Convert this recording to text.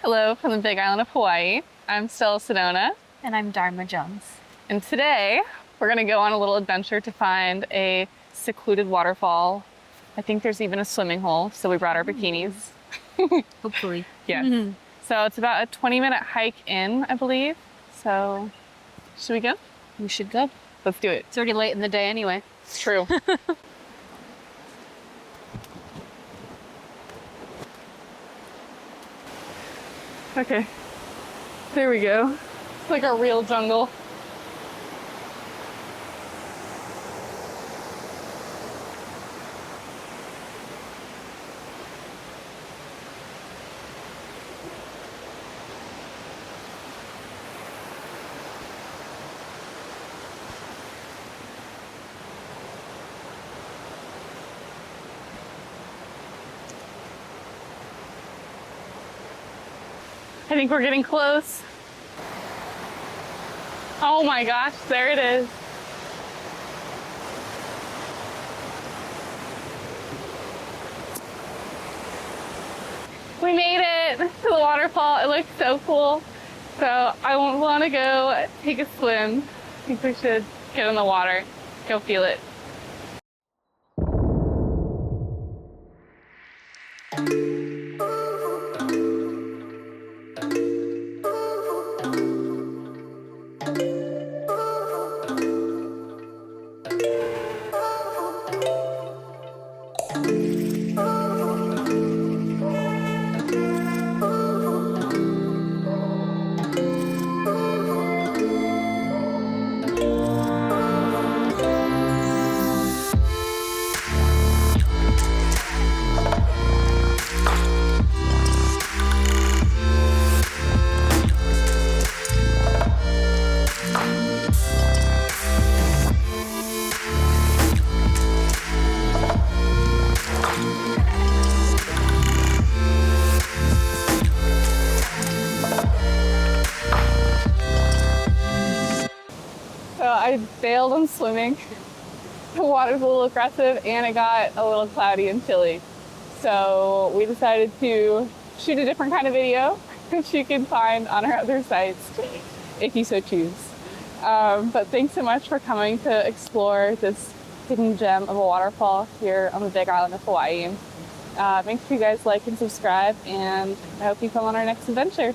Hello from the Big Island of Hawaii. I'm Stella Sedona. And I'm Dharma Jones. And today we're going to go on a little adventure to find a secluded waterfall. I think there's even a swimming hole, so we brought our bikinis. Hopefully. Yes. So it's about a 20-minute hike in, I believe. So should we go? We should go. Let's do it. It's already late in the day anyway. It's true. Okay, there we go. It's like a real jungle. I think we're getting close. Oh my gosh, there it is. We made it to the waterfall. It looks so cool. So I want to go take a swim. I think we should get in the water, go feel it. So I bailed on swimming. The water's a little aggressive and it got a little cloudy and chilly. So we decided to shoot a different kind of video, which you can find on our other sites if you so choose. But thanks so much for coming to explore this hidden gem of a waterfall here on the Big Island of Hawaii. Make sure you guys like and subscribe, and I hope you come on our next adventure.